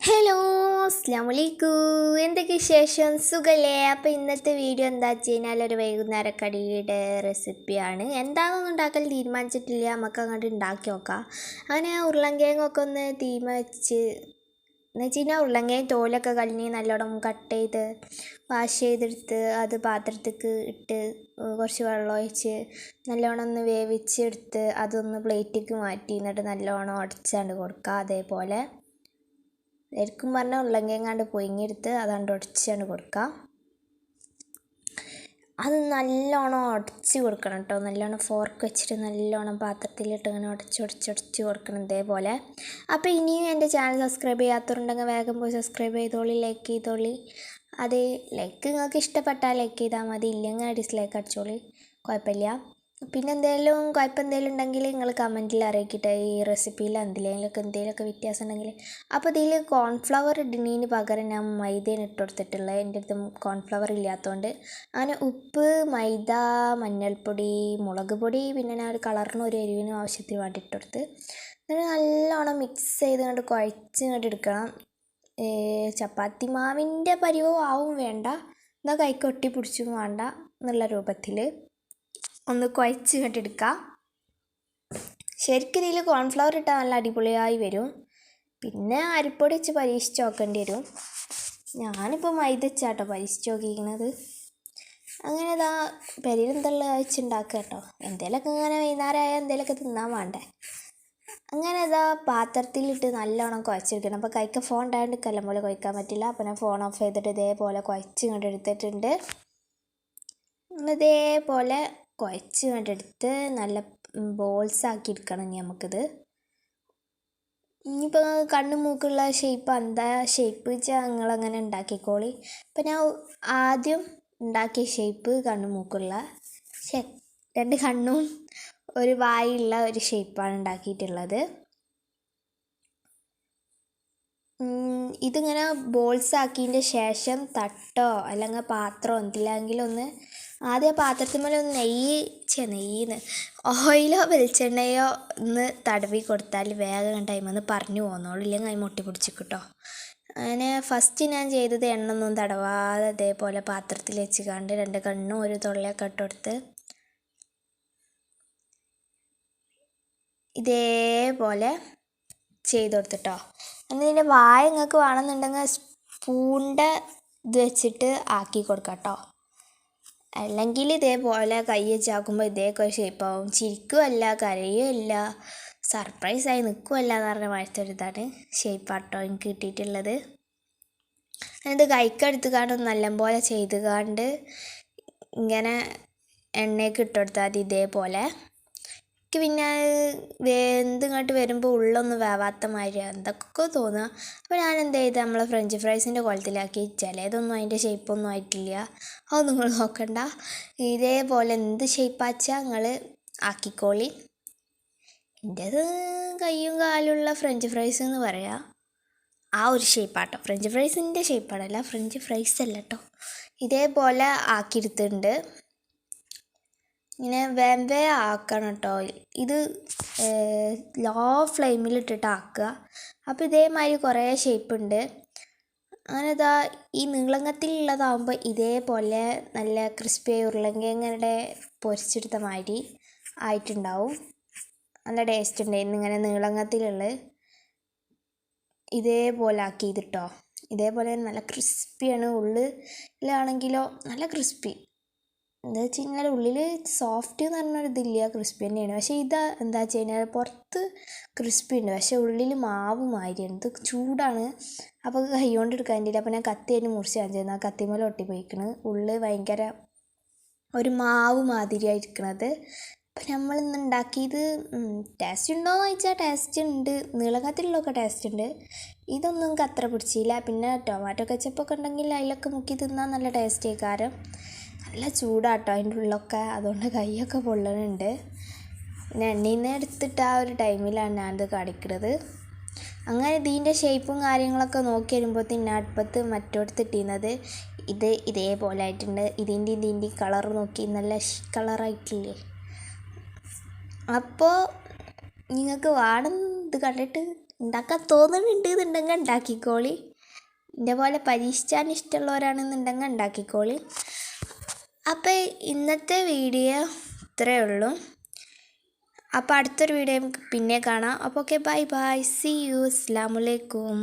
Hello അസ്സലാമലൈക്കും. എന്തൊക്കെ വിശേഷം? സുഖല്ലേ? അപ്പോൾ ഇന്നത്തെ വീഡിയോ എന്താ വെച്ച് കഴിഞ്ഞാൽ ഒരു വൈകുന്നേര കടിയുടെ റെസിപ്പിയാണ്. എന്താണെന്നൊന്നും ഉണ്ടാക്കാൻ തീരുമാനിച്ചിട്ടില്ല, നമുക്ക് അങ്ങോട്ട് ഉണ്ടാക്കി നോക്കാം. അങ്ങനെ ഉരുളൻകിഴങ്ങൊക്കെ ഒന്ന് തീമ വെച്ച് എന്ന് വെച്ച് കഴിഞ്ഞാൽ ഉരുളൻകിഴങ്ങ് തോലൊക്കെ കളഞ്ഞ് നല്ലോണം കട്ട് ചെയ്ത് വാഷ് ചെയ്തെടുത്ത് അത് പാത്രത്തേക്ക് ഇട്ട് കുറച്ച് വെള്ളം ഒഴിച്ച് നല്ലോണം ഒന്ന് വേവിച്ചെടുത്ത് അതൊന്ന് പ്ലേറ്റിലേക്ക് മാറ്റി എന്നിട്ട് നല്ലോണം ഉടച്ചാണ്ട് കൊടുക്കുക. അതേപോലെ ശരിക്കും പറഞ്ഞാൽ ഉരുളൻകിഴങ്ങാണ്ട് പൊയിഞ്ഞെടുത്ത് അതാണ്ട് ഉടച്ചാണ്ട് കൊടുക്കുക. അത് നല്ലോണം ഉടച്ച് കൊടുക്കണം കേട്ടോ. നല്ലോണം ഫോർക്ക് വെച്ചിട്ട് നല്ലോണം പാത്രത്തിലിട്ട് ഇങ്ങനെ ഉടച്ച് കൊടുക്കണം ഇതേപോലെ. അപ്പോൾ ഇനിയും എൻ്റെ ചാനൽ സബ്സ്ക്രൈബ് ചെയ്യാത്തവരുണ്ടെങ്കിൽ വേഗം പോയി സബ്സ്ക്രൈബ് ചെയ്തോളി, ലൈക്ക് ചെയ്തോളി. അത് ലൈക്ക് നിങ്ങൾക്ക് ഇഷ്ടപ്പെട്ടാൽ ലൈക്ക് ചെയ്താൽ മതി, ഇല്ലെങ്കിൽ ഡിസ്ലൈക്ക് അടിച്ചോളി, കുഴപ്പമില്ല. പിന്നെ കുഴപ്പം എന്തെങ്കിലും ഉണ്ടെങ്കിൽ നിങ്ങൾ കമൻറ്റിൽ അറിയിക്കട്ടെ. ഈ റെസിപ്പിയിൽ എന്തെങ്കിലുമൊക്കെ വ്യത്യാസം ഉണ്ടെങ്കിൽ. അപ്പോൾ ഇതിൽ കോൺഫ്ലവർ ഇടുന്നതിന് പകരം ഞാൻ മൈദയാണ് ഇട്ട് കൊടുത്തിട്ടുള്ളത്. എൻ്റെ അടുത്ത് കോൺഫ്ലവർ ഇല്ലാത്തതുകൊണ്ട്. അങ്ങനെ ഉപ്പ്, മൈദ, മഞ്ഞൾപ്പൊടി, മുളക് പൊടി, പിന്നെ ഞാൻ ഒരു കളറിനും ഒരു എരിവിനും ആവശ്യത്തിന് വേണ്ടി ഇട്ട് കൊടുത്ത് എന്നിട്ട് നല്ലോണം മിക്സ് ചെയ്ത് കുഴച്ച് എടുക്കണം. ചപ്പാത്തി മാവിൻ്റെ പരിവവും ആവും വേണ്ട, എന്നാൽ കൈക്ക് ഒട്ടി പിടിച്ചും വേണ്ട എന്നുള്ള രൂപത്തിൽ ഒന്ന് കുഴച്ച് എടുക്കുക. ശരിക്കും ഇതിൽ കോൺഫ്ലവർ ഇട്ടാൽ നല്ല അടിപൊളിയായി വരും. പിന്നെ അരിപ്പൊടി വെച്ച് പരീക്ഷിച്ച് നോക്കേണ്ടി വരും. ഞാനിപ്പോൾ മൈദ വെച്ചാട്ടോ പരീക്ഷിച്ച് നോക്കിയിരിക്കുന്നത്. അങ്ങനെ ഇതാ പെരിയിൽ എന്തെല്ലാം വെച്ചുണ്ടാക്കുക കേട്ടോ. എന്തെങ്കിലുമൊക്കെ ഇങ്ങനെ വൈകുന്നേരമായാൽ എന്തെങ്കിലുമൊക്കെ തിന്നാൻ വേണ്ടേ. അങ്ങനെ ഇതാ പാത്രത്തിലിട്ട് നല്ലോണം കുഴച്ചെടുക്കണം. അപ്പോൾ കൈക്ക് ഫോൺ ഉണ്ടായതുകൊണ്ട് കല്ലം പോലെ കുഴക്കാൻ പറ്റില്ല. അപ്പോൾ ഞാൻ ഫോൺ ഓഫ് ചെയ്തിട്ട് ഇതേപോലെ കുഴച്ച് എടുത്തിട്ടുണ്ട്. ഇതേപോലെ കുഴച്ച് എടുത്ത് നല്ല ബോൾസ് ആക്കി എടുക്കണം. ഇനി നമുക്കിത് ഇനിയിപ്പോൾ കണ്ണ് മൂക്കുള്ള ഷേപ്പ് എന്താ ഷേപ്പ് വെച്ചാൽ നിങ്ങളങ്ങനെ ഉണ്ടാക്കിക്കോളി. ഇപ്പം ഞാൻ ആദ്യം ഉണ്ടാക്കിയ ഷേപ്പ് കണ്ണ് മൂക്കുള്ള രണ്ട് കണ്ണും ഒരു വായുള്ള ഒരു ഷേപ്പാണ് ഉണ്ടാക്കിയിട്ടുള്ളത്. ഇതിങ്ങനെ ബോൾസ് ആക്കിയതിൻ്റെ ശേഷം തട്ടോ അല്ലെങ്കിൽ പാത്രമോ എന്തില്ലെങ്കിലും ഒന്ന് ആദ്യം പാത്രത്തിന്മേൽ ഒന്ന് നെയ്യ് ഓയിലോ വെളിച്ചെണ്ണയോ ഒന്ന് തടവി കൊടുത്താൽ വേഗം ടൈമെന്ന് പറഞ്ഞു പോകുന്നോളൂ, ഇല്ലെങ്കിൽ അതിന് മുട്ടി പിടിച്ച് കിട്ടോ. അങ്ങനെ ഫസ്റ്റ് ഞാൻ ചെയ്തത് എണ്ണൊന്നും തടവാതെ അതേപോലെ പാത്രത്തിൽ വെച്ച് കണ്ട് രണ്ട് കണ്ണും ഒരു തൊള്ളയൊക്കെ ഇട്ടെടുത്ത് ഇതേപോലെ ചെയ്ത് കൊടുത്തിട്ടോ. എന്നിട്ട് വായ നിങ്ങൾക്ക് വേണമെന്നുണ്ടെങ്കിൽ സ്പൂണിൻ്റെ ഇത് വെച്ചിട്ട് ആക്കി കൊടുക്കാം കേട്ടോ. അല്ലെങ്കിൽ ഇതേപോലെ കൈ വെച്ചാക്കുമ്പോൾ ഇതേക്കെ ഷേപ്പാവും. ചിരിക്കുമല്ല, കരയുമല്ല, സർപ്രൈസായി നിൽക്കുമല്ല എന്ന് പറഞ്ഞ മാറ്റൊരിതാണ് ഷേപ്പാട്ടോ എനിക്ക് കിട്ടിയിട്ടുള്ളത്. എന്നിട്ട് കൈക്കെടുത്ത് കാണും നല്ലപോലെ ചെയ്ത് കണ്ട് ഇങ്ങനെ എണ്ണയൊക്കെ ഇട്ടുകൊടുത്താൽ മതി ഇതേപോലെ. എനിക്ക് പിന്നെ ഇങ്ങോട്ട് വരുമ്പോൾ ഉള്ളൊന്നും വേവാത്ത മാതിരി എന്തൊക്കെ തോന്നുക. അപ്പോൾ ഞാൻ എന്ത് ചെയ്ത് നമ്മളെ ഫ്രഞ്ച് ഫ്രൈസിൻ്റെ കുളത്തിലാക്കി. ചിലതൊന്നും അതിൻ്റെ ഷേപ്പൊന്നും ആയിട്ടില്ല, അത് നിങ്ങൾ നോക്കണ്ട. ഇതേപോലെ എന്ത് ഷേപ്പാച്ചാൽ നിങ്ങൾ ആക്കിക്കോളി. എൻ്റേത് കയ്യും കാലുള്ള ഫ്രഞ്ച് ഫ്രൈസ് എന്ന് പറയാം, ആ ഒരു ഷേപ്പാട്ടോ. ഫ്രഞ്ച് ഫ്രൈസിൻ്റെ ഷേപ്പാണല്ല, ഫ്രഞ്ച് ഫ്രൈസ് അല്ല കേട്ടോ. ഇതേപോലെ ആക്കിയെടുത്തിട്ടുണ്ട്. ഇങ്ങനെ വേമ്പേ ആക്കണം കേട്ടോ. ഇത് ലോ ഫ്ലെയിമിലിട്ടിട്ട് ആക്കുക. അപ്പോൾ ഇതേമാതിരി കുറേ ഷേപ്പ് ഉണ്ട്. അങ്ങനെ ഇതാ ഈ നീളങ്ങത്തിലുള്ളതാകുമ്പോൾ ഇതേപോലെ നല്ല ക്രിസ്പിയായി ഉരുളങ്കിഴങ്ങയുടെ പൊരിച്ചെടുത്ത മാതിരി ആയിട്ടുണ്ടാവും. നല്ല ടേസ്റ്റ് ഉണ്ടായിരുന്നു. ഇങ്ങനെ നീളങ്ങത്തിലുള്ള ഇതേപോലെ ആക്കിയതിട്ടോ. ഇതേപോലെ നല്ല ക്രിസ്പിയാണ്. ഉള്ളിലാണെങ്കിലോ നല്ല ക്രിസ്പി. എന്താ വെച്ച് കഴിഞ്ഞാൽ ഉള്ളിൽ സോഫ്റ്റ് എന്ന് പറഞ്ഞൊരിതില്ല, ക്രിസ്പി തന്നെയാണ്. പക്ഷേ എന്താ വെച്ച് കഴിഞ്ഞാൽ പുറത്ത് ക്രിസ്പി ഉണ്ട്, പക്ഷേ ഉള്ളിൽ മാവ് മാതിരിയാണ്. ഇത് ചൂടാണ്, അപ്പോൾ കൈ കൊണ്ട് എടുക്കാൻ വേണ്ടിയില്ല. അപ്പോൾ ഞാൻ കത്തി അതിന് മുറിച്ചാണ് ചെയ്യുന്നത്. ആ കത്തിമേൽ ഒട്ടിപ്പോയിക്കണ്. ഉള്ളിൽ ഭയങ്കര ഒരു മാവ് മാതിരിയായിരിക്കണത്. അപ്പം നമ്മളിന്ന് ഉണ്ടാക്കിയത് ടേസ്റ്റ് ഉണ്ടോയെന്ന് ചോദിച്ചാൽ ടേസ്റ്റ് ഉണ്ട്. നീളകത്തിലുള്ളതൊക്കെ ടേസ്റ്റ് ഉണ്ട്. ഇതൊന്നും എനിക്ക് അത്ര പിടിച്ചില്ല. പിന്നെ ടൊമാറ്റോ കെച്ചപ്പൊക്കെ ഉണ്ടെങ്കിൽ അതിലൊക്കെ മുക്കി തിന്നാൽ നല്ല ടേസ്റ്റ് ആയിക്കാരം. നല്ല ചൂടാട്ടോ അതിൻ്റെ ഉള്ളൊക്കെ, അതുകൊണ്ട് കൈയൊക്കെ പൊള്ളണുണ്ട്. പിന്നെ എണ്ണയിൽ നിന്ന് എടുത്തിട്ട് ആ ഒരു ടൈമിലാണ് ഞാനത് കാണിക്കുന്നത്. അങ്ങനെ ഇതിൻ്റെ ഷേപ്പും കാര്യങ്ങളൊക്കെ നോക്കി വരുമ്പോഴത്തേന് അടുപ്പത്ത് മറ്റോടത്തിട്ടിരുന്നത് ഇതേപോലെ ആയിട്ടുണ്ട്. ഇതിൻ്റെ കളർ നോക്കി നല്ല കളറായിട്ടില്ലേ. അപ്പോൾ നിങ്ങൾക്ക് വേണം ഇത് കണ്ടിട്ട് ഉണ്ടാക്കാൻ തോന്നുന്നുണ്ട് എന്നുണ്ടെങ്കിൽ ഉണ്ടാക്കിക്കോളി. എൻ്റെ പോലെ പരീക്ഷിച്ചാൻ ഇഷ്ടമുള്ളവരാണെന്നുണ്ടെങ്കിൽ ഉണ്ടാക്കിക്കോളി. അപ്പോൾ ഇന്നത്തെ വീഡിയോ ഇത്രയേ ഉള്ളൂ. അപ്പോൾ അടുത്തൊരു വീഡിയോ നമുക്ക് പിന്നെ കാണാം. അപ്പോൾ okay, bye bye, see you, അസ്സലാമു അലൈക്കും.